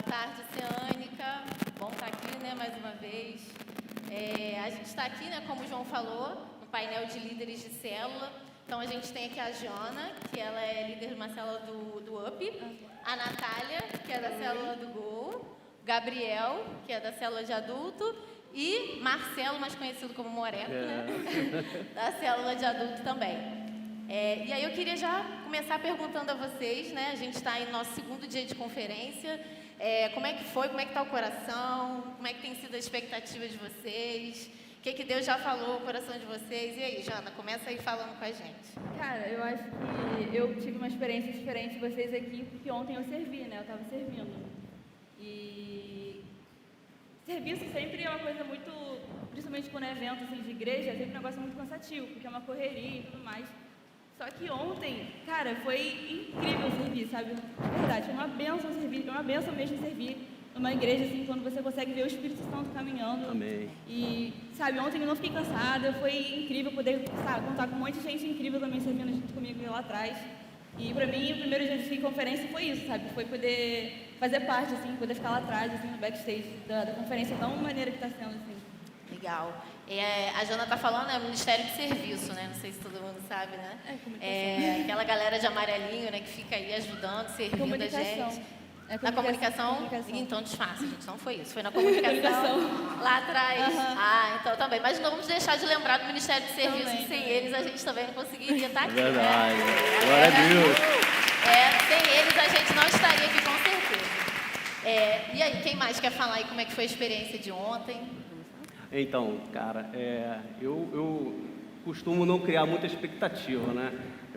tarde, Oceânica. Bom estar aqui, né, mais uma vez. A gente está aqui, né, como o João falou, no painel de líderes de célula. Então, a gente tem aqui a Jana, que ela é líder de uma célula do UP. A Natália, que é da célula do Gol. Gabriel, que é da célula de adulto. E Marcelo, mais conhecido como Moreco, né, da célula de adulto também. E aí eu queria já começar perguntando a vocês, né? A gente está aí no nosso segundo dia de conferência. Como é que foi? Como é que está o coração? Como é que tem sido a expectativa de vocês? O que Deus já falou no coração de vocês? E aí, Jana, começa aí falando com a gente. Cara, eu acho que eu tive uma experiência diferente de vocês aqui, porque ontem eu servi, né? Eu estava servindo. E serviço sempre é uma coisa muito, principalmente quando é evento assim, de igreja, é sempre um negócio muito cansativo, porque é uma correria e tudo mais. Só que ontem, cara, foi incrível servir, sabe? De verdade, foi uma bênção servir, foi uma bênção mesmo servir numa igreja, assim, quando você consegue ver o Espírito Santo caminhando. Amém. E, sabe, ontem eu não fiquei cansada, foi incrível poder, sabe, contar com um monte de gente incrível também servindo junto comigo lá atrás. E pra mim, o primeiro dia de conferência foi isso, sabe? Foi poder fazer parte, assim, poder ficar lá atrás, assim, no backstage da conferência tão maneira que tá sendo, assim. Legal. A Jana está falando, é o Ministério de Serviço, né? Não sei se todo mundo sabe, né? Comunicação. Aquela galera de amarelinho, né? Que fica aí ajudando, servindo a gente. Na comunicação? Então disfarça, gente. Não foi isso. Foi na comunicação. Lá atrás. Então também. Mas não vamos deixar de lembrar do Ministério de Serviço. Também, Sem eles, a gente também não conseguiria estar aqui. Verdade. Né? Glória a Deus. Sem eles, a gente não estaria aqui, com certeza. E aí, quem mais quer falar aí como é que foi a experiência de ontem? Então, cara, eu costumo não criar muita expectativa, né?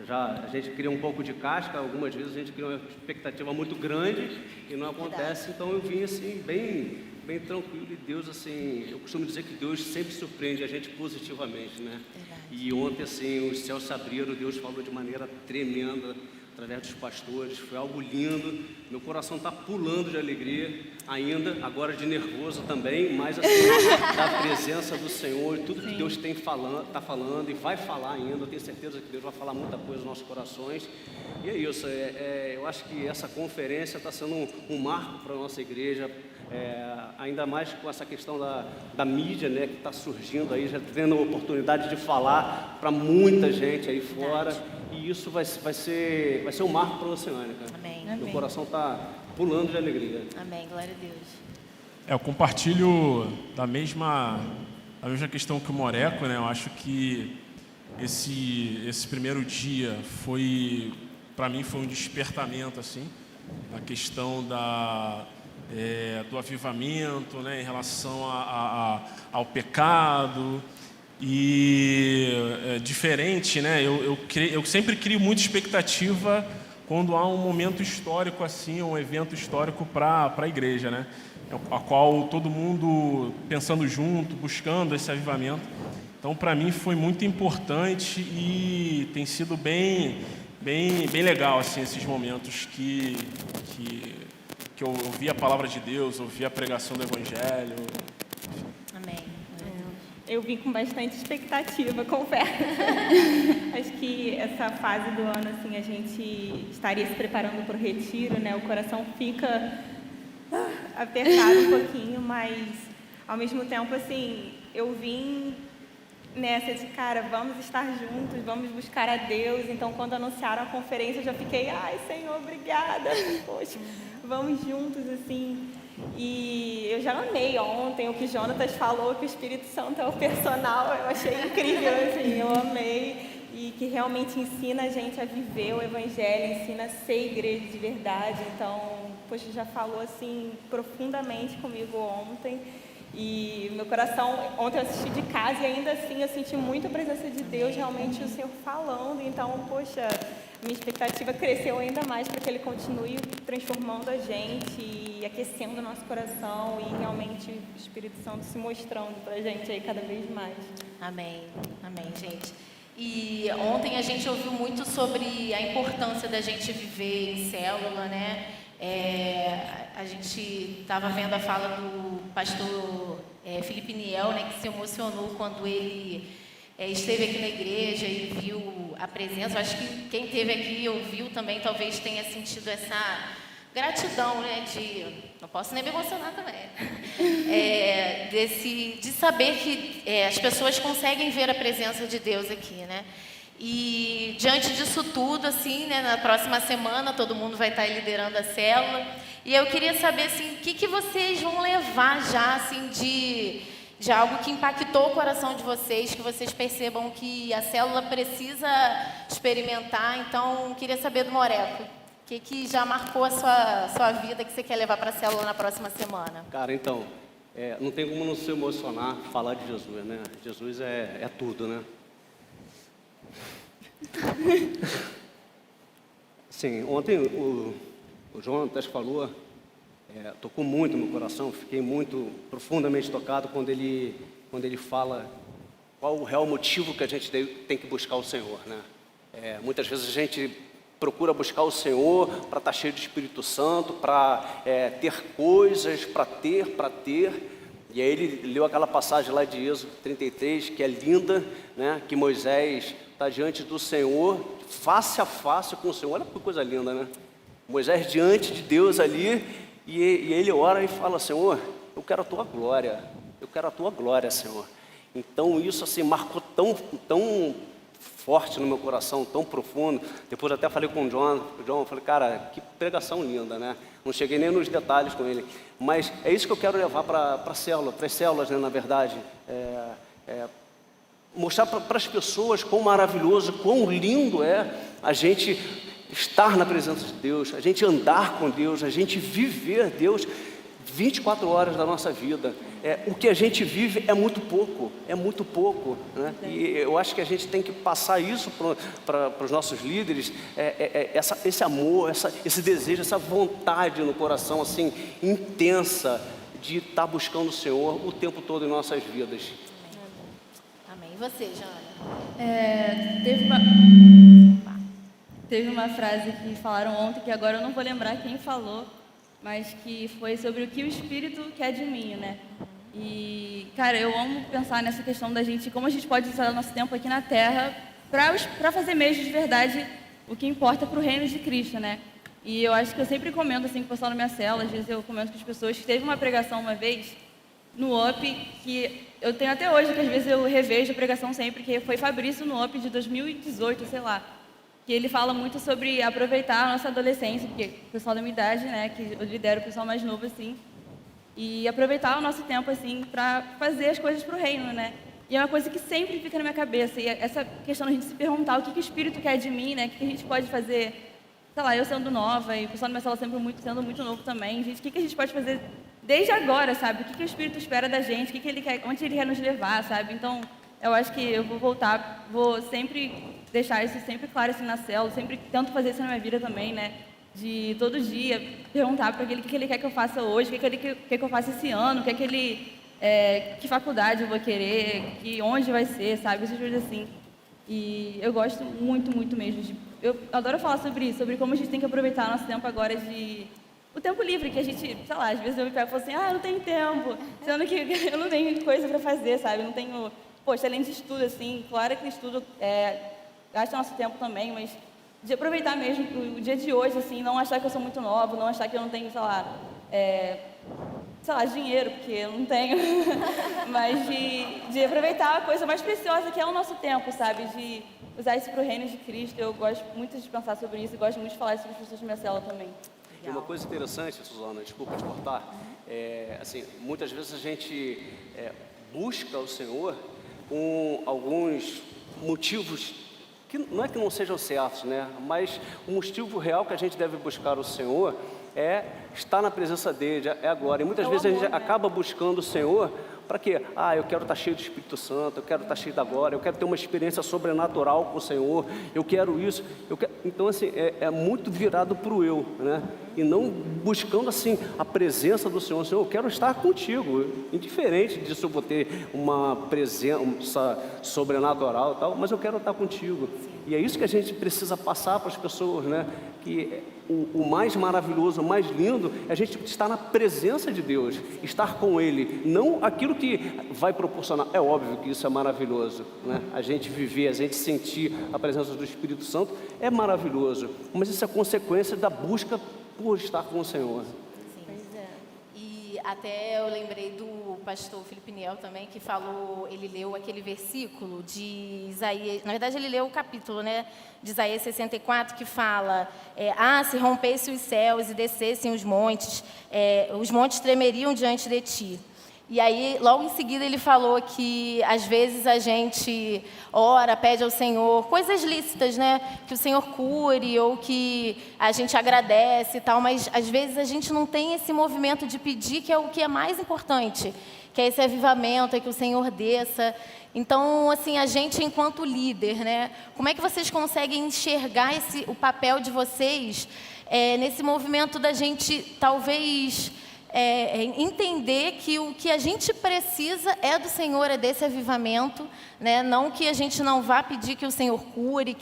A gente cria um pouco de casca, algumas vezes a gente cria uma expectativa muito grande e não acontece, então eu vim assim, bem tranquilo, e Deus, assim, eu costumo dizer que Deus sempre surpreende a gente positivamente, né? Verdade. E ontem, assim, os céus se abriram, Deus falou de maneira tremenda, através dos pastores, foi algo lindo, meu coração está pulando de alegria ainda, agora de nervoso também, mas assim, da presença do Senhor, tudo que Deus está falando e vai falar ainda, eu tenho certeza que Deus vai falar muita coisa nos nossos corações, e é isso, eu acho que essa conferência está sendo um marco para a nossa igreja, ainda mais com essa questão da mídia, né, que está surgindo aí, já tendo a oportunidade de falar para muita gente aí fora, e isso vai ser um marco para a Oceânica. Amém. Meu coração está pulando de alegria. Amém. Glória a Deus. Eu compartilho da mesma questão que o Moreco, né? Eu acho que esse primeiro dia para mim foi um despertamento, assim, na questão do avivamento, né, em relação ao pecado. E diferente, né? Eu sempre crio muita expectativa quando há um momento histórico assim, um evento histórico para a igreja, né? A qual todo mundo pensando junto, buscando esse avivamento. Então, para mim foi muito importante e tem sido bem legal assim esses momentos que eu ouvi a palavra de Deus, ouvi a pregação do Evangelho. Amém. Eu vim com bastante expectativa, confesso. Acho que essa fase do ano, assim, a gente estaria se preparando para o retiro, né? O coração fica apertado um pouquinho, mas ao mesmo tempo, assim, eu vim nessa de, cara, vamos estar juntos, vamos buscar a Deus. Então, quando anunciaram a conferência, eu já fiquei, ai, Senhor, obrigada. Poxa, vamos juntos, assim. E eu já amei ontem o que Jonatas falou, que o Espírito Santo é o personal, eu achei incrível, assim, eu amei, e que realmente ensina a gente a viver o Evangelho, ensina a ser igreja de verdade. Então, poxa, já falou assim profundamente comigo ontem, e meu coração, ontem eu assisti de casa e ainda assim eu senti muito a presença de Deus, realmente o Senhor falando. Então, poxa, minha expectativa cresceu ainda mais para que Ele continue transformando a gente e aquecendo o nosso coração e realmente o Espírito Santo se mostrando para a gente aí cada vez mais. Amém. Amém, gente. E ontem a gente ouviu muito sobre a importância da gente viver em célula, né? A gente estava vendo a fala do pastor Felipe Niel, né, que se emocionou quando ele esteve aqui na igreja e viu a presença. Eu acho que quem esteve aqui e ouviu também talvez tenha sentido essa gratidão, né, não posso nem me emocionar também, de saber que as pessoas conseguem ver a presença de Deus aqui, né? E diante disso tudo, assim, né, na próxima semana todo mundo vai estar liderando a célula, e eu queria saber, assim, o que vocês vão levar já, assim, de algo que impactou o coração de vocês, que vocês percebam que a célula precisa experimentar. Então, queria saber do Moreco, o que já marcou a sua vida, que você quer levar para a célula na próxima semana? Cara, então, não tem como não se emocionar falar de Jesus, né? Jesus é tudo, né? Sim, ontem o João até falou, tocou muito no meu coração, fiquei muito profundamente tocado quando ele fala qual o real motivo que a gente tem que buscar o Senhor, né? Muitas vezes a gente procura buscar o Senhor para estar cheio de Espírito Santo, para ter coisas, para ter. E aí ele leu aquela passagem lá de Êxodo 33, que é linda, né? Que Moisés está diante do Senhor, face a face com o Senhor. Olha que coisa linda, né? Moisés diante de Deus ali, e ele ora e fala: Senhor, eu quero a tua glória, Senhor. Então isso assim marcou tão forte no meu coração, tão profundo. Depois até falei com o John, falei: cara, que pregação linda, né? Não cheguei nem nos detalhes com ele, mas é isso que eu quero levar para a célula, para as células, né, na verdade. Mostrar para as pessoas quão maravilhoso, quão lindo é a gente estar na presença de Deus, a gente andar com Deus, a gente viver Deus 24 horas da nossa vida. O que a gente vive é muito pouco, né? E eu acho que a gente tem que passar isso para os nossos líderes, esse amor, esse desejo, essa vontade no coração, assim, intensa, de estar buscando o Senhor o tempo todo em nossas vidas. Amém. E você, Jana? Teve uma frase que falaram ontem, que agora eu não vou lembrar quem falou, mas que foi sobre o que o Espírito quer de mim, né? E, cara, eu amo pensar nessa questão da gente, como a gente pode usar o nosso tempo aqui na Terra para fazer mesmo de verdade o que importa para o reino de Cristo, né? E eu acho que eu sempre comento, assim, com o pessoal na minha célula, às vezes eu comento com as pessoas, que teve uma pregação uma vez no UP, que eu tenho até hoje, que às vezes eu revejo a pregação sempre, que foi Fabrício no UP de 2018, sei lá. Que ele fala muito sobre aproveitar a nossa adolescência, porque o pessoal da minha idade, né, que eu lidero o pessoal mais novo, assim, e aproveitar o nosso tempo, assim, para fazer as coisas para o reino, né. E é uma coisa que sempre fica na minha cabeça, e essa questão da gente se perguntar o que o Espírito quer de mim, né, o que a gente pode fazer, sei lá, eu sendo nova, e o pessoal da minha sala sempre sendo muito novo também, gente, o que a gente pode fazer desde agora, sabe, o que o Espírito espera da gente, o que ele quer, onde ele quer nos levar, sabe. Então, eu acho que eu vou sempre deixar isso sempre claro assim na célula, sempre tento fazer isso na minha vida também, né? De todo dia perguntar para ele o que ele quer que eu faça hoje, o que ele quer que eu faça esse ano, o que faculdade eu vou querer, onde vai ser, sabe? Essas coisas assim. E eu gosto muito, muito mesmo. Eu adoro falar sobre isso, sobre como a gente tem que aproveitar nosso tempo agora o tempo livre, que a gente, sei lá, às vezes eu me pego e falo assim, eu não tenho tempo, sendo que eu não tenho coisa para fazer, sabe? Eu não tenho, poxa, além de estudo, assim, claro que estudo gasta nosso tempo também, mas de aproveitar mesmo o dia de hoje, assim, não achar que eu sou muito nova, não achar que eu não tenho, sei lá, dinheiro, porque eu não tenho, mas de aproveitar a coisa mais preciosa que é o nosso tempo, sabe? De usar isso para o reino de Cristo. Eu gosto muito de pensar sobre isso e gosto muito de falar isso para as pessoas da minha célula também. E uma coisa interessante, Suzana, desculpa te cortar, assim, muitas vezes a gente busca o Senhor com alguns motivos que não é que não sejam certos, né? Mas o motivo real que a gente deve buscar o Senhor é estar na presença dele, é agora. E muitas vezes a gente acaba buscando o Senhor para quê? Eu quero estar cheio do Espírito Santo, eu quero estar cheio da glória, eu quero ter uma experiência sobrenatural com o Senhor, eu quero isso, Então, assim, é muito virado para o eu, né? E não buscando, assim, a presença do Senhor. Senhor, eu quero estar contigo, indiferente disso eu vou ter uma presença sobrenatural e tal, mas eu quero estar contigo. E é isso que a gente precisa passar para as pessoas, né? Que o mais maravilhoso, o mais lindo é a gente estar na presença de Deus, estar com Ele, não aquilo que vai proporcionar. É óbvio que isso é maravilhoso, né? A gente viver, a gente sentir a presença do Espírito Santo é maravilhoso, mas isso é consequência da busca por estar com o Senhor. Pois é. E até eu lembrei do pastor Felipe Niel também, que falou, ele leu aquele versículo de Isaías, na verdade ele leu o capítulo, né, de Isaías 64, que fala, se rompessem os céus e descessem os montes tremeriam diante de ti. E aí, logo em seguida, ele falou que, às vezes, a gente ora, pede ao Senhor coisas lícitas, né? Que o Senhor cure ou que a gente agradece e tal, mas, às vezes, a gente não tem esse movimento de pedir, que é o que é mais importante, que é esse avivamento, é que o Senhor desça. Então, assim, a gente, enquanto líder, né? Como é que vocês conseguem enxergar o papel de vocês nesse movimento da gente, talvez... entender que o que a gente precisa é do Senhor, é desse avivamento, né? Não que a gente não vá pedir que o Senhor cure,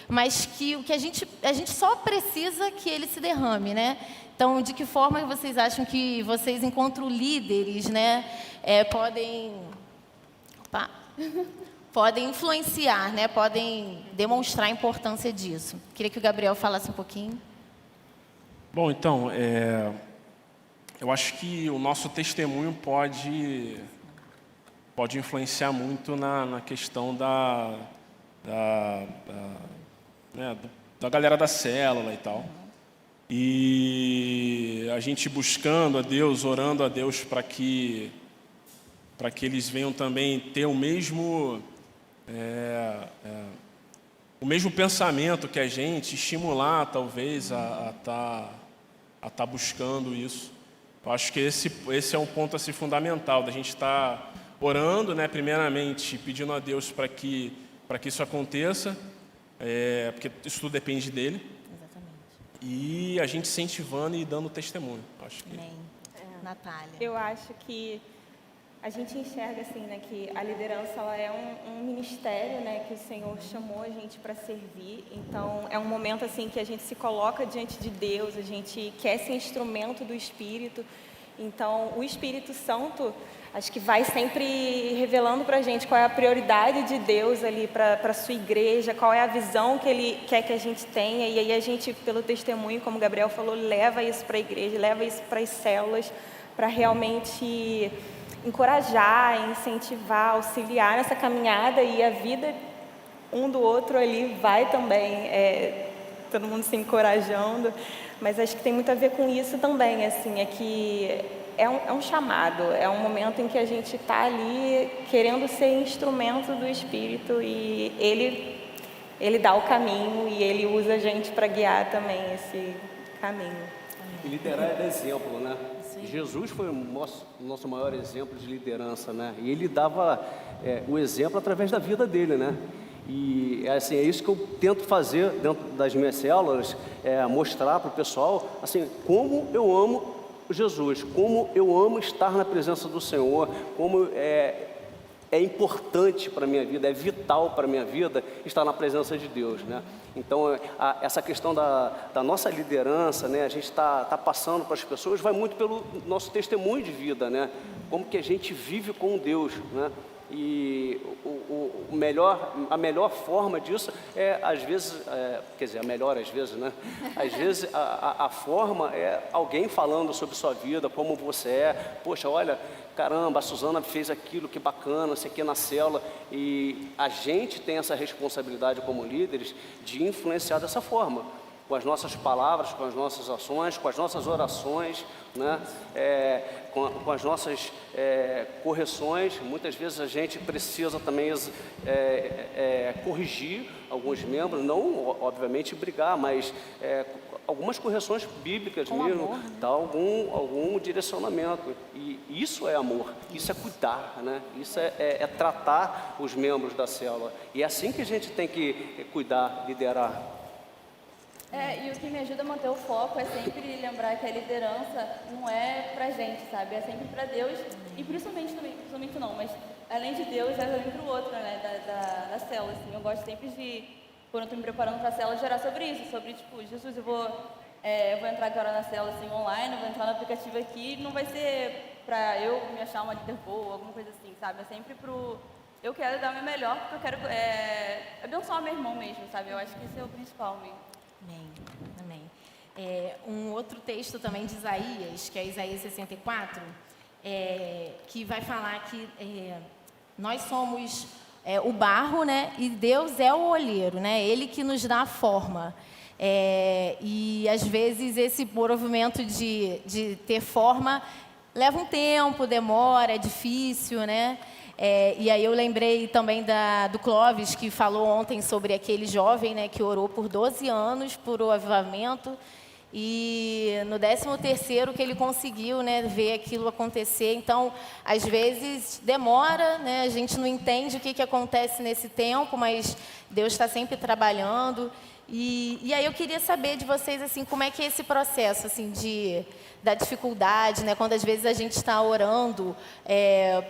mas que o que a gente só precisa que Ele se derrame, né? Então, de que forma vocês acham que vocês, enquanto líderes, né, podem influenciar, né? Podem demonstrar a importância disso? Queria que o Gabriel falasse um pouquinho. Bom, então, eu acho que o nosso testemunho pode influenciar muito na questão da galera da célula e tal. E a gente buscando a Deus, orando a Deus para que eles venham também ter o mesmo pensamento que a gente, estimular talvez a tá buscando isso. Eu acho que esse é um ponto assim, fundamental, da gente estar orando, né, primeiramente, pedindo a Deus para que isso aconteça, porque isso tudo depende dEle. Exatamente. E a gente incentivando e dando testemunho. Acho que... Amém. Natália. Eu acho que a gente enxerga assim, né, que a liderança ela é um ministério, né, que o Senhor chamou a gente para servir. Então é um momento assim que a gente se coloca diante de Deus, a gente quer ser instrumento do Espírito. Então o Espírito Santo acho que vai sempre revelando para a gente qual é a prioridade de Deus ali para a sua igreja, qual é a visão que Ele quer que a gente tenha. E aí a gente, pelo testemunho, como o Gabriel falou, leva isso para a igreja, leva isso para as células, para realmente encorajar, incentivar, auxiliar nessa caminhada, e a vida um do outro ali vai também, todo mundo se encorajando, mas acho que tem muito a ver com isso também, assim, que é um chamado, é um momento em que a gente está ali querendo ser instrumento do Espírito, e ele dá o caminho e Ele usa a gente para guiar também esse caminho. E liderar é exemplo, né? Jesus foi o nosso maior exemplo de liderança, né? E ele dava o exemplo através da vida dele, né? E assim, é isso que eu tento fazer dentro das minhas células, mostrar para o pessoal, assim, como eu amo Jesus, como eu amo estar na presença do Senhor, como é importante para a minha vida, é vital para a minha vida estar na presença de Deus, né? Então, essa questão da nossa liderança, né? A gente está passando para as pessoas, vai muito pelo nosso testemunho de vida, né? Como que a gente vive com Deus, né? E a melhor forma disso às vezes, quer dizer, a melhor às vezes, né? Às vezes a forma é alguém falando sobre sua vida, como você é. Poxa, olha, caramba, a Suzana fez aquilo, que bacana, isso aqui na célula. E a gente tem essa responsabilidade como líderes de influenciar dessa forma, com as nossas palavras, com as nossas ações, com as nossas orações, né? Com as nossas correções. Muitas vezes a gente precisa também corrigir alguns membros, não obviamente brigar, mas algumas correções bíblicas mesmo, dar algum direcionamento. E isso é amor, isso é cuidar, né? Isso é tratar os membros da célula. E é assim que a gente tem que cuidar, liderar. E o que me ajuda a manter o foco é sempre lembrar que a liderança não é pra gente, sabe? É sempre pra Deus, e principalmente não, mas além de Deus, é também pro outro, né? Da célula, assim. Eu gosto sempre de, quando eu tô me preparando pra célula, gerar sobre isso, sobre, tipo, Jesus, eu vou entrar agora na célula, assim, online, eu vou entrar no aplicativo aqui, não vai ser pra eu me achar uma líder boa, alguma coisa assim, sabe? É sempre eu quero dar o meu melhor, porque eu quero abençoar meu irmão mesmo, sabe? Eu acho que esse é o principal mesmo. Amém. Um outro texto também de Isaías, que é Isaías 64, que vai falar que nós somos o barro, né? E Deus é o olheiro, né? Ele que nos dá a forma. E às vezes esse movimento de ter forma leva um tempo, demora, é difícil, né? E aí eu lembrei também do Clóvis, que falou ontem sobre aquele jovem, né, que orou por 12 anos por o avivamento, e no 13º que ele conseguiu, né, ver aquilo acontecer. Então, às vezes demora, né, a gente não entende o que acontece nesse tempo, mas Deus está sempre trabalhando. E aí eu queria saber de vocês, assim, como é que é esse processo, assim, da dificuldade, né? Quando às vezes a gente está orando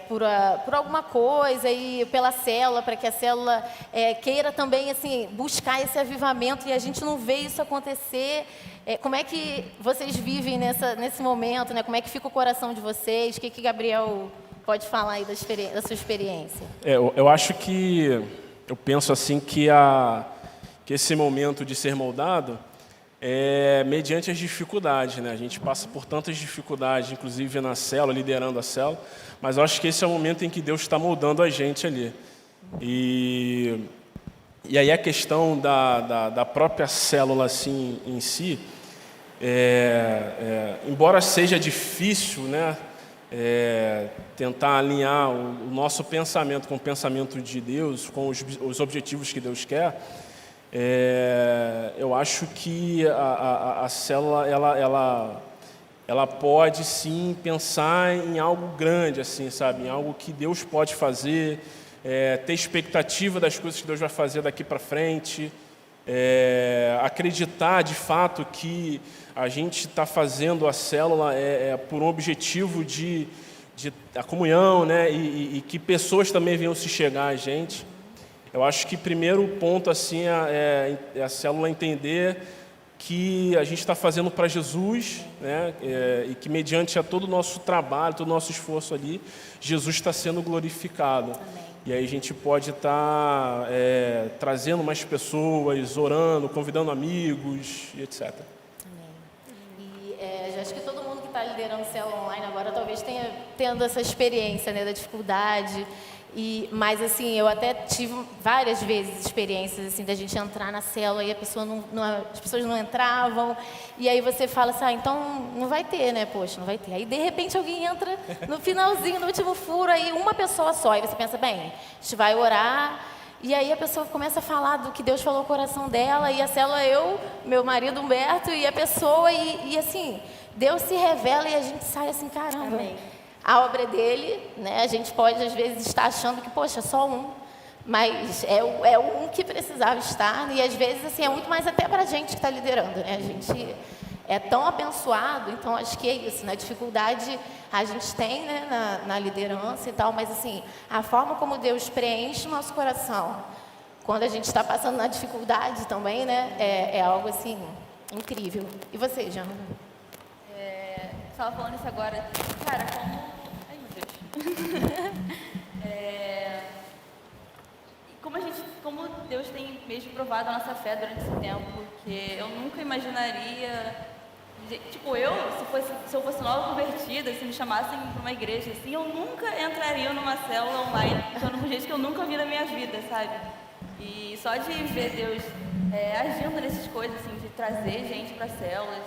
por alguma coisa e pela célula, para que a célula queira também, assim, buscar esse avivamento e a gente não vê isso acontecer. Como é que vocês vivem nesse momento, né? Como é que fica o coração de vocês? O que Gabriel pode falar aí da sua experiência? Eu acho que, eu penso assim que esse momento de ser moldado é mediante as dificuldades, né? A gente passa por tantas dificuldades, inclusive na célula, liderando a célula, mas eu acho que esse é o momento em que Deus está moldando a gente ali. E aí a questão da própria célula assim, em si, embora seja difícil, né, tentar alinhar o nosso pensamento com o pensamento de Deus, com os objetivos que Deus quer, eu acho que a célula ela pode sim pensar em algo grande, assim, sabe, em algo que Deus pode fazer, ter expectativa das coisas que Deus vai fazer daqui para frente, acreditar de fato que a gente está fazendo a célula por um objetivo de a comunhão, né, e que pessoas também venham se chegar a gente. Eu acho que o primeiro ponto assim, é a célula entender que a gente está fazendo para Jesus, né? E que mediante a todo o nosso trabalho, todo o nosso esforço ali, Jesus está sendo glorificado. Amém. E aí a gente pode estar trazendo mais pessoas, orando, convidando amigos, e etc. Amém. E acho que todo mundo que está liderando célula online agora talvez tenha tendo essa experiência, né, da dificuldade. Mas assim, eu até tive várias vezes experiências assim da gente entrar na célula e as pessoas não entravam, e aí você fala assim, então não vai ter, né? Poxa, não vai ter. Aí de repente alguém entra no finalzinho, no último furo, aí uma pessoa só, e você pensa, bem, a gente vai orar, e aí a pessoa começa a falar do que Deus falou no coração dela, e a célula meu marido Humberto e a pessoa, e assim, Deus se revela e a gente sai assim, caramba. Amém. A obra é dele, né? A gente pode às vezes estar achando que, poxa, só um, mas é um que precisava estar, e às vezes assim, é muito mais até para a gente que está liderando, né? A gente é tão abençoado, então acho que é isso, né? Dificuldade a gente tem, né, na liderança e tal, mas assim, a forma como Deus preenche o nosso coração, quando a gente está passando na dificuldade também, né? É algo assim, incrível. E você, Jean? Estava falando isso agora, cara, ai, meu Deus. Como Deus tem mesmo provado a nossa fé durante esse tempo, porque eu nunca imaginaria, tipo, se eu fosse nova convertida, se me chamassem para uma igreja assim, eu nunca entraria numa célula online, então um jeito que eu nunca vi na minha vida, sabe? E só de ver Deus agindo nessas coisas, assim, de trazer gente para células,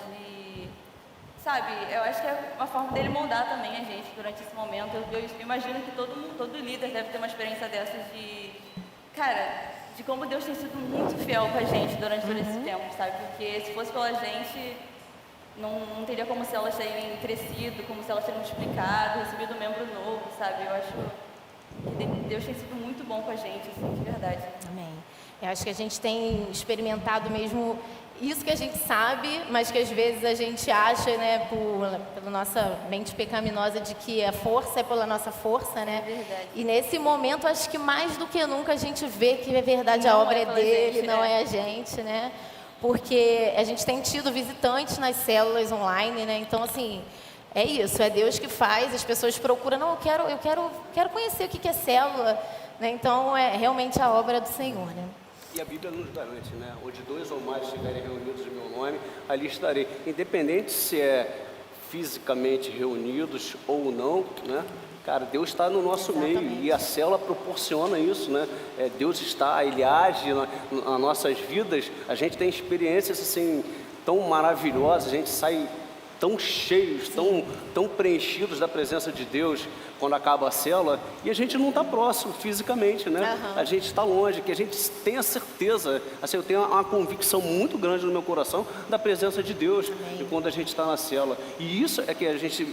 sabe, eu acho que é uma forma dele moldar também a gente durante esse momento. Eu imagino que todo líder deve ter uma experiência dessas de como Deus tem sido muito fiel com a gente durante todo esse tempo, sabe? Porque se fosse pela gente, não teria como se elas terem crescido, como se elas terem multiplicado, recebido um membro novo, sabe? Eu acho que Deus tem sido muito bom com a gente, assim, de verdade. Amém. Eu acho que a gente tem experimentado mesmo isso que a gente sabe, mas que às vezes a gente acha, né, pela nossa mente pecaminosa, de que a força é pela nossa força, né? É verdade. E nesse momento, acho que mais do que nunca a gente vê que é verdade, a Não obra é é pela dele, gente, não é a gente, né? Porque a gente tem tido visitantes nas células online, né? Então, assim, é isso, é Deus que faz, as pessoas procuram, não, eu quero conhecer o que é célula, né? Então, é realmente a obra do Senhor, né? E a Bíblia nos garante, né? Onde 2 ou mais estiverem reunidos em meu nome, ali estarei. Independente se é fisicamente reunidos ou não, né? Cara, Deus está no nosso meio e a célula proporciona isso, né? Deus está, Ele age nas nossas vidas. A gente tem experiências assim tão maravilhosas, a gente sai tão cheios, tão preenchidos da presença de Deus quando acaba a célula, e a gente não está próximo fisicamente, né? A gente está longe, que a gente tem a certeza, assim, eu tenho uma convicção muito grande no meu coração da presença de Deus quando a gente está na célula. E isso é que a gente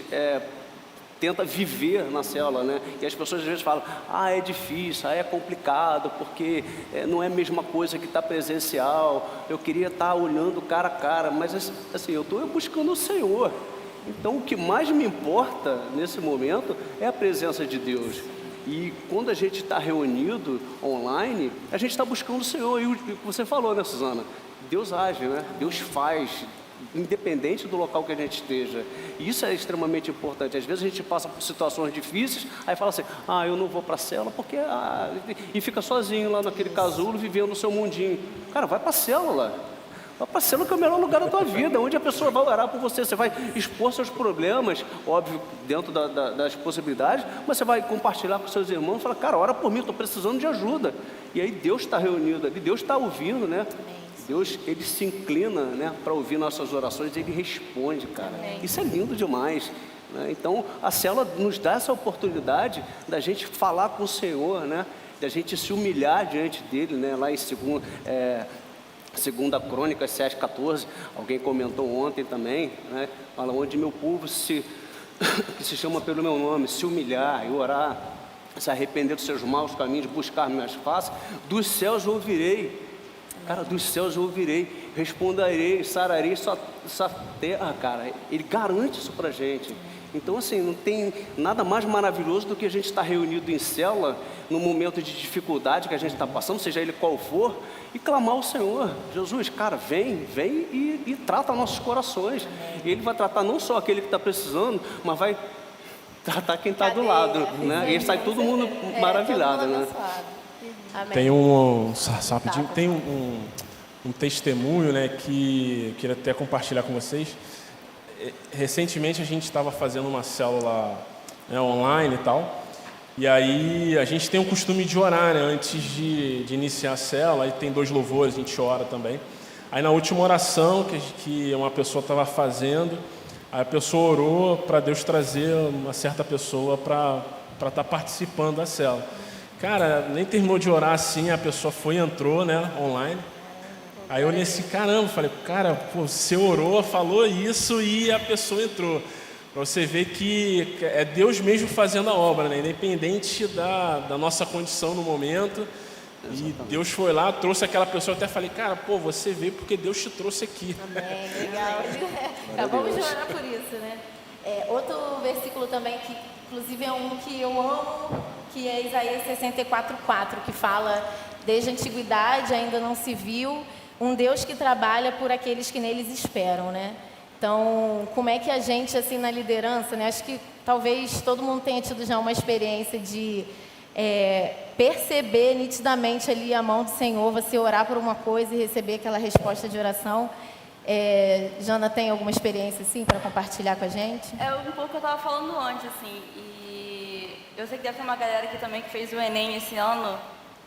tenta viver na célula, né? E as pessoas às vezes falam, é difícil, é complicado, porque não é a mesma coisa que estar presencial, eu queria estar olhando cara a cara, mas assim, eu estou buscando o Senhor. Então o que mais me importa nesse momento é a presença de Deus. E quando a gente está reunido online, a gente está buscando o Senhor. E o que você falou, né, Suzana? Deus age, né? Deus faz, independente do local que a gente esteja. E isso é extremamente importante. Às vezes a gente passa por situações difíceis, aí fala assim, eu não vou para a célula porque... E fica sozinho lá naquele casulo, vivendo no seu mundinho. Cara, vai para a célula. Vai para a célula, que é o melhor lugar da tua vida, onde a pessoa vai orar por você. Você vai expor seus problemas, óbvio, dentro das possibilidades, mas você vai compartilhar com seus irmãos e falar, cara, ora por mim, estou precisando de ajuda. E aí Deus está reunido ali, Deus está ouvindo, né? Deus, Ele se inclina, né, para ouvir nossas orações, Ele responde, cara. Isso é lindo demais, né? Então, a célula nos dá essa oportunidade da gente falar com o Senhor, né? Da gente se humilhar diante dEle, né? Lá em Segunda Crônicas 7:14, alguém comentou ontem também, né? Fala, onde meu povo que se chama pelo meu nome, se humilhar e orar, se arrepender dos seus maus caminhos, buscar minhas faces, dos céus eu ouvirei. Cara, dos céus eu ouvirei, responderei, sararei essa terra, cara. Ele garante isso pra gente. Então, assim, não tem nada mais maravilhoso do que a gente estar reunido em célula, no momento de dificuldade que a gente está passando, seja ele qual for, e clamar ao Senhor. Jesus, cara, vem e trata nossos corações. E Ele vai tratar não só aquele que está precisando, mas vai tratar quem está do lado, né? E sai todo mundo maravilhado, né? Tem um testemunho, né, que eu queria até compartilhar com vocês. Recentemente a gente estava fazendo uma célula, né, online e tal, e aí a gente tem o costume de orar, né, antes de iniciar a célula. Aí tem 2 louvores, a gente ora também. Aí na última oração que uma pessoa estava fazendo, aí a pessoa orou para Deus trazer uma certa pessoa para estar participando da célula. Cara, nem terminou de orar assim, a pessoa entrou, né, online. Aí eu olhei assim, caramba, falei, cara, pô, você orou, falou isso e a pessoa entrou. Para você ver que é Deus mesmo fazendo a obra, né, independente da nossa condição no momento. E Deus foi lá, trouxe aquela pessoa, eu até falei, cara, pô, você veio porque Deus te trouxe aqui. Amém, legal. Acabamos de orar por isso, né? Outro versículo também, que inclusive é um que eu amo, que é Isaías 64:4, que fala, desde a antiguidade ainda não se viu um Deus que trabalha por aqueles que neles esperam, né? Então, como é que a gente, assim, na liderança, né? Acho que talvez todo mundo tenha tido já uma experiência de perceber nitidamente ali a mão do Senhor, você orar por uma coisa e receber aquela resposta de oração. Jana, tem alguma experiência, assim, para compartilhar com a gente? Um pouco que eu estava falando antes, assim, e eu sei que deve ter uma galera aqui também que fez o Enem esse ano,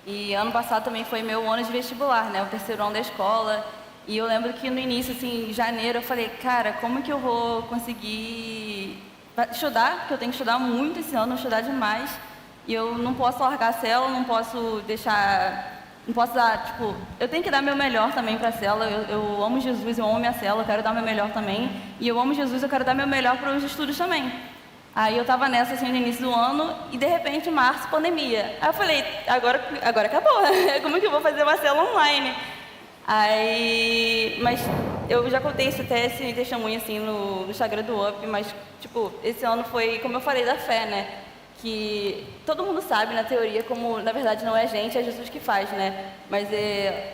e ano passado também foi meu ano de vestibular, né, o 3º ano da escola, e eu lembro que no início, assim, em janeiro, eu falei, cara, como que eu vou conseguir estudar, porque eu tenho que estudar muito esse ano, estudar demais, e eu não posso largar a célula, não posso dar, tipo, eu tenho que dar meu melhor também para a célula. Eu amo Jesus, eu amo minha célula, eu quero dar meu melhor também. E eu amo Jesus, eu quero dar meu melhor para os estudos também. Aí eu tava nessa, assim, no início do ano, e de repente, março, pandemia. Aí eu falei, agora acabou, como que eu vou fazer uma célula online? Mas eu já contei esse testemunho, assim, no Instagram do UP, mas, tipo, esse ano foi, como eu falei, da fé, né? Que todo mundo sabe na teoria como, na verdade, não é a gente, é Jesus que faz, né? Mas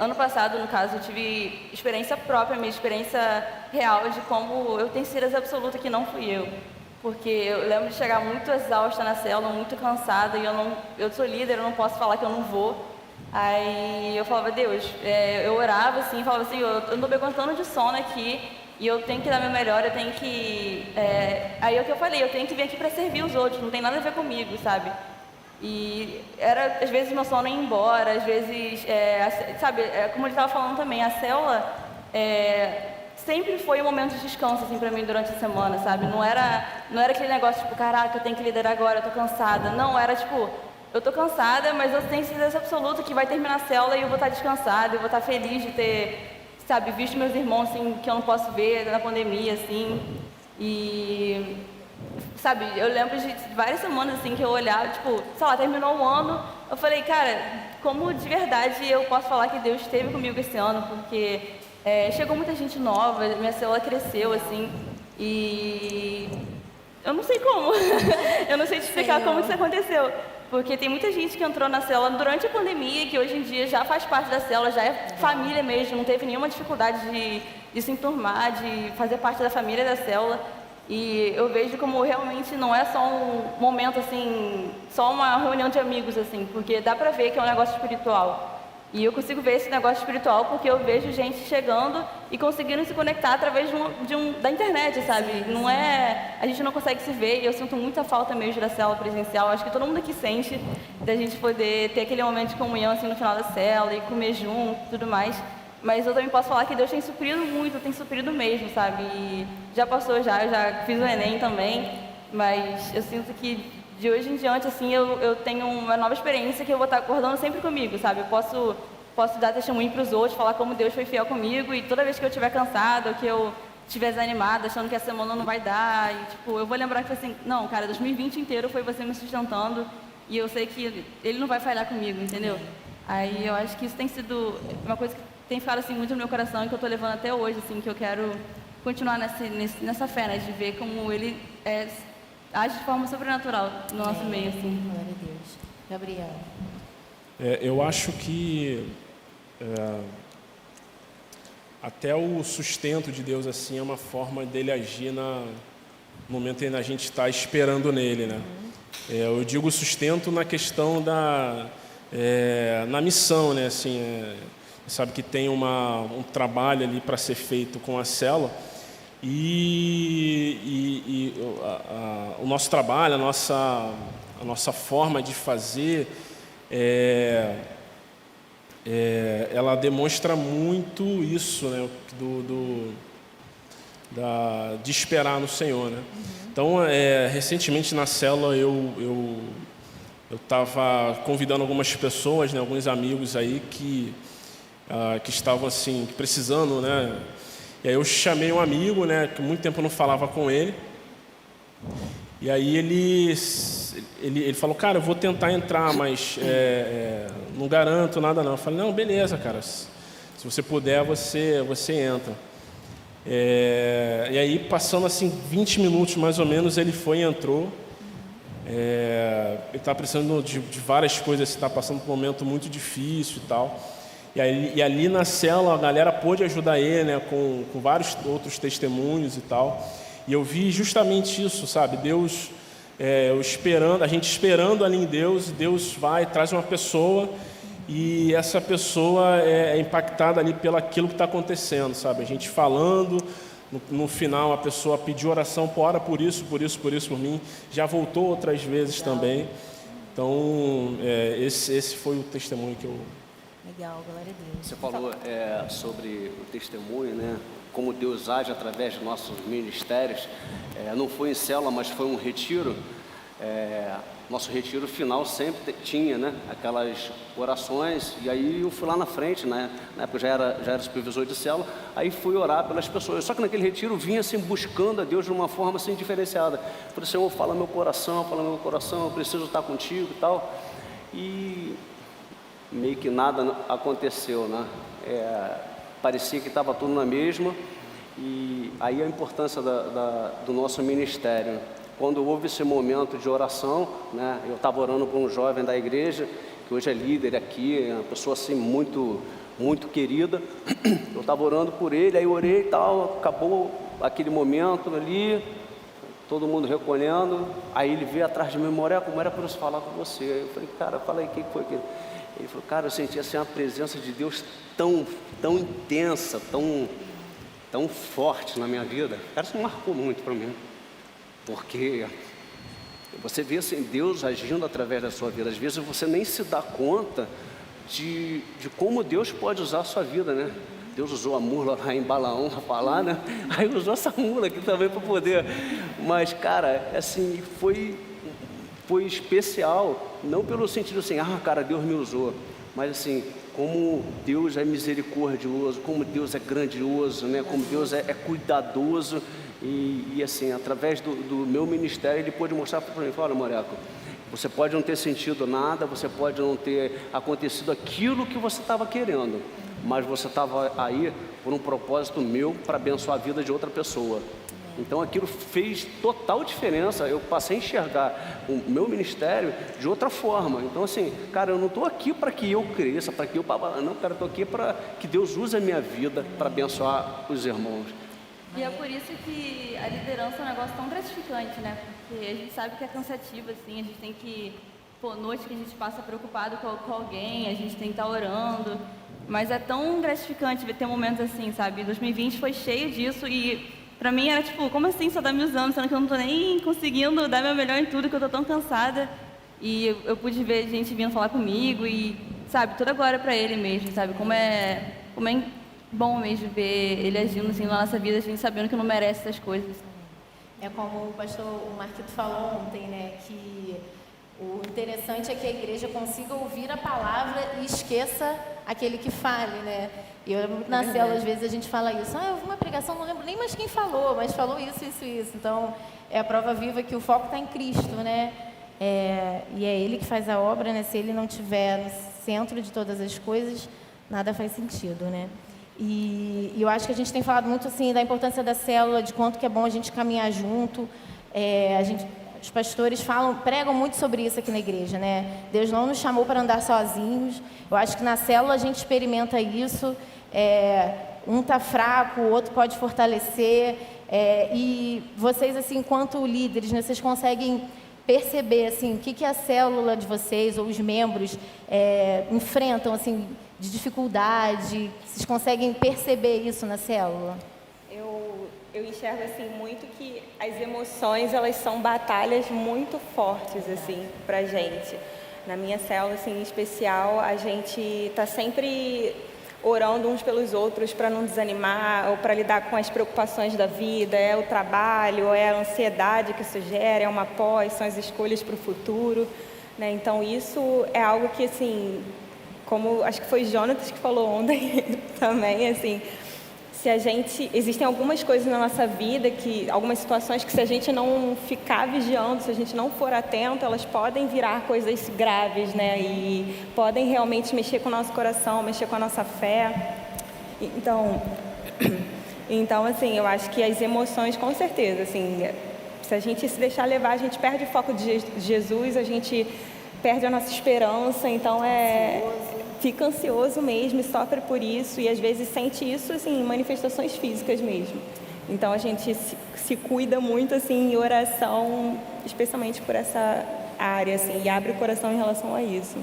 ano passado, no caso, eu tive experiência própria, minha experiência real de como eu tenho certeza absoluta que não fui eu. Porque eu lembro de chegar muito exausta na célula, muito cansada, e eu sou líder, eu não posso falar que eu não vou. Aí eu falava, Deus, eu orava assim, falava assim, eu não tô me aguentando de sono aqui, e eu tenho que dar meu melhor, eu tenho que... Aí é o que eu falei, eu tenho que vir aqui para servir os outros, não tem nada a ver comigo, sabe? E era, às vezes, meu sono ia embora, às vezes, sabe, como ele estava falando também, a célula sempre foi um momento de descanso, assim, para mim durante a semana, sabe? Não era aquele negócio, tipo, caraca, eu tenho que liderar agora, eu tô cansada. Não, era tipo, eu tô cansada, mas eu tenho certeza absoluta que vai terminar a célula e eu vou estar descansada, eu vou estar feliz de ter, sabe, visto meus irmãos, assim, que eu não posso ver na pandemia, assim. E, sabe, eu lembro de várias semanas, assim, que eu olhava, tipo, sei lá, terminou o ano, eu falei, cara, como de verdade eu posso falar que Deus esteve comigo esse ano, porque chegou muita gente nova, minha célula cresceu, assim, e eu não sei como, eu não sei te explicar como isso aconteceu, porque tem muita gente que entrou na célula durante a pandemia, que hoje em dia já faz parte da célula, já é família mesmo, não teve nenhuma dificuldade de se enturmar, de fazer parte da família da célula. E eu vejo como realmente não é só um momento assim, só uma reunião de amigos, assim, porque dá pra ver que é um negócio espiritual. E eu consigo ver esse negócio espiritual porque eu vejo gente chegando e conseguindo se conectar através da internet, sabe? Não a gente não consegue se ver, e eu sinto muita falta mesmo da célula presencial. Acho que todo mundo aqui sente da gente poder ter aquele momento de comunhão assim no final da célula e comer junto e tudo mais. Mas eu também posso falar que Deus tem suprido muito, tem suprido mesmo, sabe? E já passou eu já fiz o Enem também, mas eu sinto que de hoje em diante, assim, eu tenho uma nova experiência que eu vou estar acordando sempre comigo, sabe? Eu posso dar testemunho para os outros, falar como Deus foi fiel comigo, e toda vez que eu estiver cansada, ou que eu estiver desanimada, achando que a semana não vai dar, e tipo, eu vou lembrar que foi assim, não, cara, 2020 inteiro foi você me sustentando, e eu sei que Ele não vai falhar comigo, entendeu? Aí eu acho que isso tem sido uma coisa que tem ficado assim muito no meu coração e que eu estou levando até hoje, assim, que eu quero continuar nessa fé, né, de ver como Ele age de forma sobrenatural no nosso meio, assim. Glória a Deus. Gabriel. Eu acho que até o sustento de Deus assim é uma forma dele agir no momento em que a gente está esperando nele, né? Eu digo sustento na questão na missão, né? Assim, sabe que tem um trabalho ali para ser feito com a célula e o nosso trabalho, a nossa forma de fazer, ela demonstra muito isso, né? De esperar no Senhor, né? Então, recentemente na célula eu estava convidando algumas pessoas, né, alguns amigos aí que estavam assim precisando, né? E aí eu chamei um amigo, né, que muito tempo eu não falava com ele. E aí ele falou, cara, eu vou tentar entrar, mas não garanto nada não. Eu falei, não, beleza, cara. Se você puder, você entra. E aí, passando assim 20 minutos mais ou menos, ele foi e entrou. Ele está precisando de várias coisas, está passando por um momento muito difícil e tal. E ali na célula a galera pôde ajudar ele, né, com vários outros testemunhos e tal. E eu vi justamente isso, sabe? Deus, a gente esperando ali em Deus, Deus vai, traz uma pessoa e essa pessoa é impactada ali pelo aquilo que está acontecendo, sabe? A gente falando, no final a pessoa pediu oração, ora por isso, por mim, já voltou outras vezes também. Então, esse foi o testemunho que eu... Legal, glória a Deus. Você falou sobre o testemunho, né? Como Deus age através de nossos ministérios. Não foi em célula, mas foi um retiro. Nosso retiro final sempre tinha, né, aquelas orações, e aí eu fui lá na frente, né? Na época eu já era supervisor de célula, aí fui orar pelas pessoas. Só que naquele retiro eu vinha assim buscando a Deus de uma forma assim diferenciada. Falei, Senhor, fala meu coração, eu preciso estar contigo e tal. E meio que nada aconteceu, né? Parecia que estava tudo na mesma. E aí a importância do nosso ministério. Quando houve esse momento de oração, né? Eu estava orando por um jovem da igreja, que hoje é líder aqui, é uma pessoa assim muito, muito querida. Eu estava orando por ele, aí orei e tal, acabou aquele momento ali, todo mundo recolhendo. Aí ele veio atrás de mim, Moreco, como era para eu falar com você? Aí eu falei, cara, fala aí, o que foi aquilo? Ele falou, cara, eu senti assim, uma presença de Deus tão intensa, tão forte na minha vida. Cara, isso marcou muito para mim, porque você vê assim, Deus agindo através da sua vida. Às vezes você nem se dá conta de como Deus pode usar a sua vida, né? Deus usou a mula lá em Balaão para falar, né? Aí usou essa mula aqui também para poder. Mas, cara, assim, foi especial, não pelo sentido assim, cara, Deus me usou, mas assim, como Deus é misericordioso, como Deus é grandioso, né? Como Deus é cuidadoso. E assim, através do meu ministério, Ele pôde mostrar para mim, olha, Moreco, você pode não ter sentido nada, você pode não ter acontecido aquilo que você estava querendo, mas você estava aí por um propósito meu para abençoar a vida de outra pessoa. Então aquilo fez total diferença, eu passei a enxergar o meu ministério de outra forma. Então assim, cara, eu não estou aqui para que eu cresça, para que eu... Não, cara, eu estou aqui para que Deus use a minha vida para abençoar os irmãos. E é por isso que a liderança é um negócio tão gratificante, né? Porque a gente sabe que é cansativo, assim, a gente tem que... noite que a gente passa preocupado com alguém, a gente tem que estar orando. Mas é tão gratificante ter momentos assim, sabe? 2020 foi cheio disso e pra mim era tipo, como assim só tá me usando, sendo que eu não tô nem conseguindo dar meu melhor em tudo, que eu tô tão cansada. E eu pude ver gente vindo falar comigo e, sabe, toda glória pra Ele mesmo, sabe? Como é bom mesmo ver Ele agindo assim na nossa vida, a gente sabendo que não merece essas coisas. É como o pastor Marquito falou ontem, né, que o interessante é que a igreja consiga ouvir a palavra e esqueça aquele que fale, né? E eu lembro muito na célula, às vezes a gente fala isso, eu ouvi uma pregação, não lembro nem mais quem falou, mas falou isso. Então, é a prova viva que o foco está em Cristo, né? E é Ele que faz a obra, né? Se Ele não estiver no centro de todas as coisas, nada faz sentido, né? E eu acho que a gente tem falado muito, assim, da importância da célula, de quanto que é bom a gente caminhar junto. Os pastores pregam muito sobre isso aqui na igreja, né? Deus não nos chamou para andar sozinhos. Eu acho que na célula a gente experimenta isso. Um tá fraco, o outro pode fortalecer. E vocês, assim, enquanto líderes, né, vocês conseguem perceber, assim, o que a célula de vocês ou os membros enfrentam, assim, de dificuldade? Vocês conseguem perceber isso na célula? Eu enxergo assim muito que as emoções, elas são batalhas muito fortes assim pra gente. Na minha célula assim, em especial, a gente está sempre orando uns pelos outros para não desanimar ou para lidar com as preocupações da vida, é o trabalho, é a ansiedade que isso gera, é uma pós, são as escolhas para o futuro, né? Então isso é algo que assim, como acho que foi Jonatas que falou ontem também, assim, existem algumas coisas na nossa vida, algumas situações que se a gente não ficar vigiando, se a gente não for atento, elas podem virar coisas graves, né? E podem realmente mexer com o nosso coração, mexer com a nossa fé. Então assim, eu acho que as emoções, com certeza, assim, se a gente se deixar levar, a gente perde o foco de Jesus, a gente perde a nossa esperança, então fica ansioso mesmo e sofre por isso e às vezes sente isso assim em manifestações físicas mesmo. Então a gente se cuida muito assim em oração, especialmente por essa área assim, e abre o coração em relação a isso.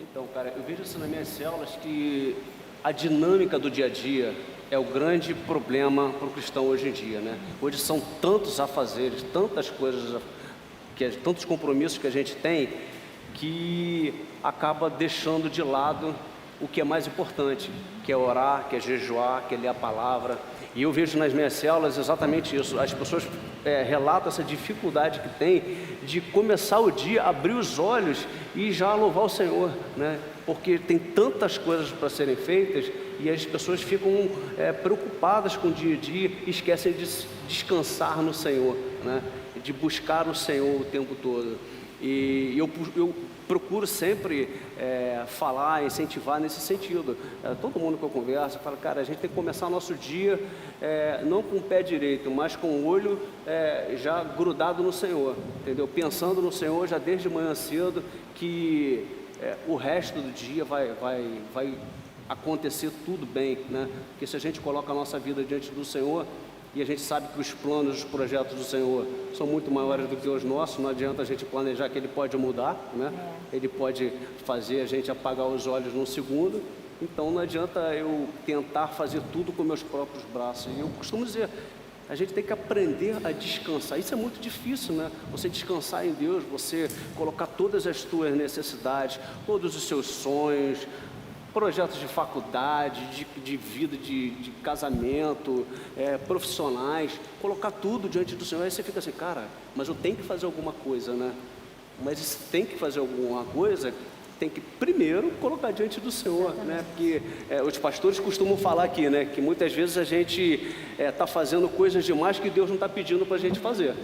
Então, cara, eu vejo isso nas minhas células que a dinâmica do dia a dia é o grande problema para o cristão hoje em dia, né? Hoje são tantos afazeres, tantas coisas, tantos compromissos que a gente tem que acaba deixando de lado o que é mais importante, que é orar, que é jejuar, que é ler a palavra. E eu vejo nas minhas células exatamente isso. As pessoas relatam essa dificuldade que tem de começar o dia, abrir os olhos e já louvar o Senhor, né? Porque tem tantas coisas para serem feitas e as pessoas ficam preocupadas com o dia a dia e esquecem de descansar no Senhor, né? De buscar o Senhor o tempo todo. E eu procuro sempre falar, incentivar nesse sentido. Todo mundo que eu converso fala, cara, a gente tem que começar o nosso dia não com o pé direito, mas com o olho já grudado no Senhor, entendeu? Pensando no Senhor já desde manhã cedo, que o resto do dia vai acontecer tudo bem, né? Porque se a gente coloca a nossa vida diante do Senhor, e a gente sabe que os planos, os projetos do Senhor são muito maiores do que os nossos. Não adianta a gente planejar que Ele pode mudar, né? Ele pode fazer a gente apagar os olhos num segundo. Então não adianta eu tentar fazer tudo com meus próprios braços. E eu costumo dizer, a gente tem que aprender a descansar. Isso é muito difícil, né? Você descansar em Deus, você colocar todas as suas necessidades, todos os seus sonhos, projetos de faculdade, de vida, de casamento, profissionais, colocar tudo diante do Senhor. Aí você fica assim, cara, mas eu tenho que fazer alguma coisa, né? Mas se tem que fazer alguma coisa, tem que primeiro colocar diante do Senhor, né? Porque os pastores costumam falar aqui, né? Que muitas vezes a gente está fazendo coisas demais que Deus não está pedindo para a gente fazer.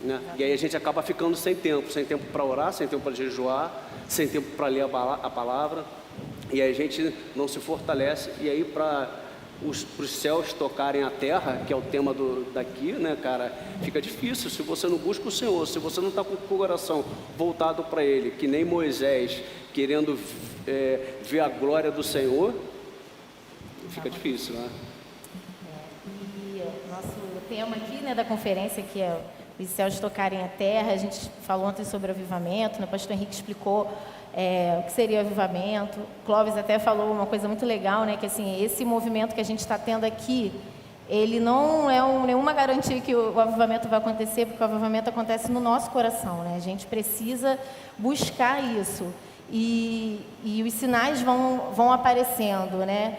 Né? E aí a gente acaba ficando sem tempo para orar, sem tempo para jejuar, sem tempo para ler a palavra. E aí a gente não se fortalece. E aí para os céus tocarem a terra, que é o tema daqui, né, cara, fica difícil se você não busca o Senhor, se você não está com o coração voltado para Ele, que nem Moisés, querendo ver a glória do Senhor, fica difícil, né? E o nosso tema aqui, né, da conferência, que é os céus tocarem a terra, a gente falou ontem sobre avivamento, né, o pastor Henrique explicou o que seria o avivamento. Clóvis até falou uma coisa muito legal, né, que assim, esse movimento que a gente está tendo aqui, ele não é nenhuma garantia que o avivamento vai acontecer, porque o avivamento acontece no nosso coração, né? A gente precisa buscar isso e os sinais vão aparecendo, né?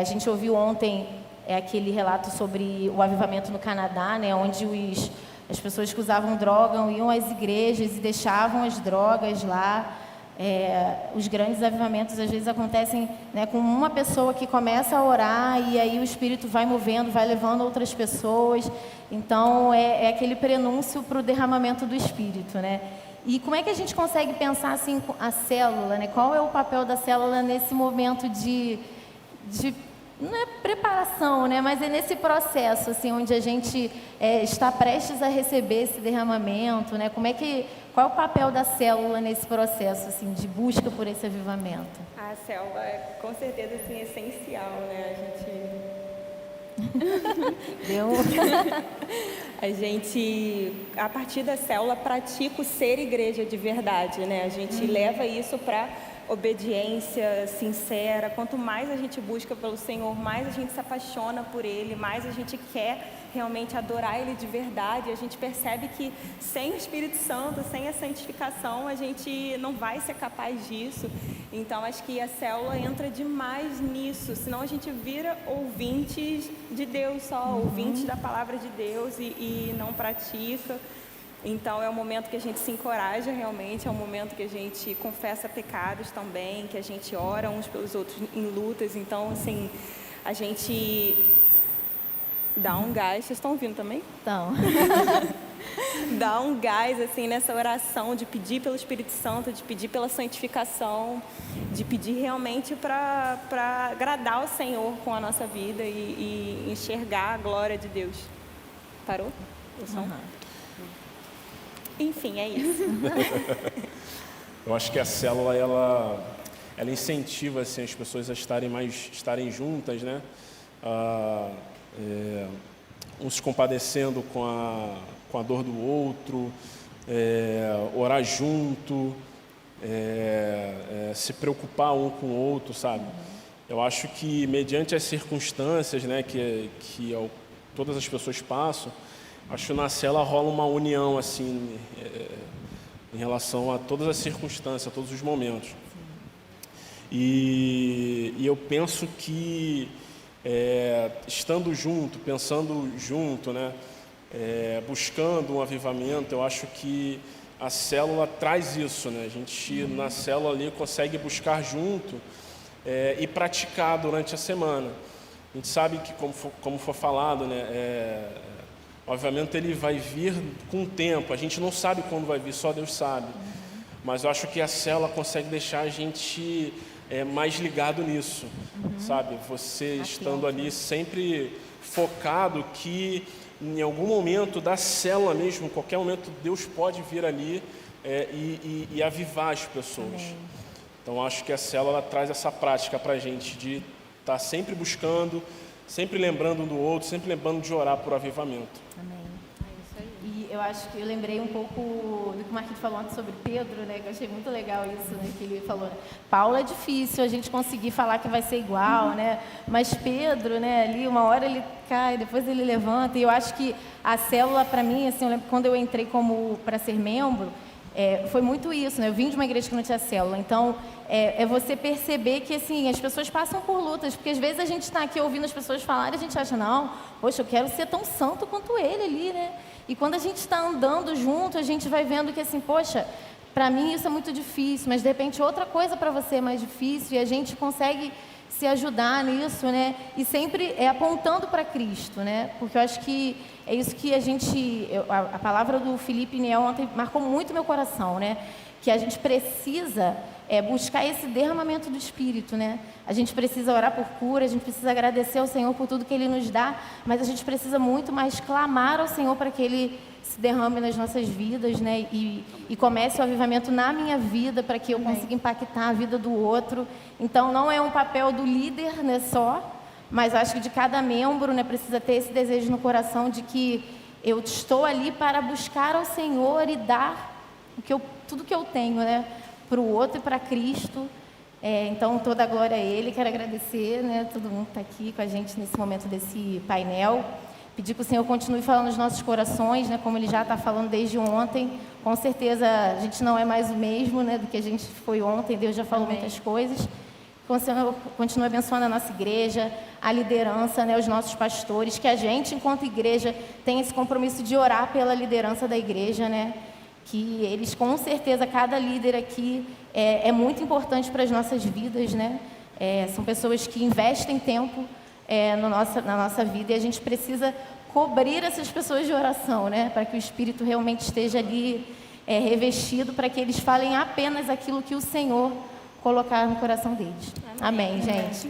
A gente ouviu ontem aquele relato sobre o avivamento no Canadá, né, onde as pessoas que usavam droga iam às igrejas e deixavam as drogas lá. Os grandes avivamentos às vezes acontecem, né, com uma pessoa que começa a orar e aí o Espírito vai movendo, vai levando outras pessoas. Então é aquele prenúncio para o derramamento do Espírito, né? E como é que a gente consegue pensar assim a célula, né? Qual é o papel da célula nesse momento de não é preparação, né? Mas é nesse processo assim onde a gente está prestes a receber esse derramamento, né? Qual é o papel da célula nesse processo assim, de busca por esse avivamento? A célula é com certeza assim, essencial, né? A gente, a partir da célula, pratica o ser igreja de verdade, né? A gente leva isso para obediência sincera. Quanto mais a gente busca pelo Senhor, mais a gente se apaixona por Ele, mais a gente quer realmente adorar Ele de verdade. A gente percebe que sem o Espírito Santo, sem a santificação, a gente não vai ser capaz disso. Então, acho que a célula entra demais nisso, senão a gente vira ouvintes de Deus só, ouvintes da palavra de Deus e não pratica. Então, é um momento que a gente se encoraja realmente, é um momento que a gente confessa pecados também, que a gente ora uns pelos outros em lutas. Então, assim, a gente dá um gás. Vocês estão ouvindo também? Então, dá um gás, assim, nessa oração de pedir pelo Espírito Santo, de pedir pela santificação, de pedir realmente para agradar o Senhor com a nossa vida e enxergar a glória de Deus. Parou? O som? Enfim, é isso. Eu acho que a célula, ela incentiva assim, as pessoas a estarem juntas, né? Um se compadecendo com a dor do outro, orar junto, se preocupar um com o outro, sabe? Eu acho que mediante as circunstâncias, né, que todas as pessoas passam, acho que na célula rola uma união assim, em relação a todas as circunstâncias, a todos os momentos. E eu penso que estando junto, pensando junto, né, buscando um avivamento, eu acho que a célula traz isso, né? A gente na célula ali consegue buscar junto e praticar durante a semana. A gente sabe que, como foi falado, né, o avivamento ele vai vir com o tempo. A gente não sabe quando vai vir, só Deus sabe. Mas eu acho que a célula consegue deixar a gente mais ligado nisso, sabe? Você estando ali sempre focado que em algum momento da célula mesmo, em qualquer momento, Deus pode vir ali e avivar as pessoas. Amém. Então, acho que a célula traz essa prática para a gente de estar sempre buscando, sempre lembrando um do outro, sempre lembrando de orar por avivamento. Amém. E eu acho que eu lembrei um pouco do que o Marquinhos falou antes sobre Pedro, né? Que eu achei muito legal isso, né? Que ele falou, Paulo é difícil a gente conseguir falar que vai ser igual, né? Mas Pedro, né? Ali uma hora ele cai, depois ele levanta. E eu acho que a célula, para mim, assim, eu lembro quando eu entrei para ser membro, foi muito isso, né? Eu vim de uma igreja que não tinha célula, então é você perceber que assim as pessoas passam por lutas, porque às vezes a gente está aqui ouvindo as pessoas falarem, a gente acha, não, poxa, eu quero ser tão santo quanto ele ali, né? E quando a gente está andando junto, a gente vai vendo que assim, poxa, para mim isso é muito difícil, mas de repente outra coisa para você é mais difícil e a gente consegue se ajudar nisso, né? E sempre apontando para Cristo, né? Porque eu acho que é isso que a palavra do Felipe Niel ontem marcou muito meu coração, né? Que a gente precisa buscar esse derramamento do Espírito, né? A gente precisa orar por cura, a gente precisa agradecer ao Senhor por tudo que Ele nos dá, mas a gente precisa muito mais clamar ao Senhor para que Ele se derrame nas nossas vidas, né? E comece o avivamento na minha vida para que eu consiga impactar a vida do outro. Então, não é um papel do líder, né, só, mas acho que de cada membro, né, precisa ter esse desejo no coração de que eu estou ali para buscar ao Senhor e dar tudo que eu tenho, né, para o outro e para Cristo. Então, toda a glória a Ele. Quero agradecer, né, todo mundo que está aqui com a gente nesse momento desse painel. Pedir que o Senhor continue falando nos nossos corações, né, como Ele já está falando desde ontem. Com certeza, a gente não é mais o mesmo, né, do que a gente foi ontem. Deus já falou muitas coisas. Que o Senhor continue abençoando a nossa igreja, a liderança, né, os nossos pastores. Que a gente, enquanto igreja, tenha esse compromisso de orar pela liderança da igreja, né. Que eles, com certeza, cada líder aqui é muito importante para as nossas vidas, né. São pessoas que investem tempo na nossa vida, e a gente precisa cobrir essas pessoas de oração, né, para que o Espírito realmente esteja ali revestido, para que eles falem apenas aquilo que o Senhor colocar no coração deles. Amém, gente.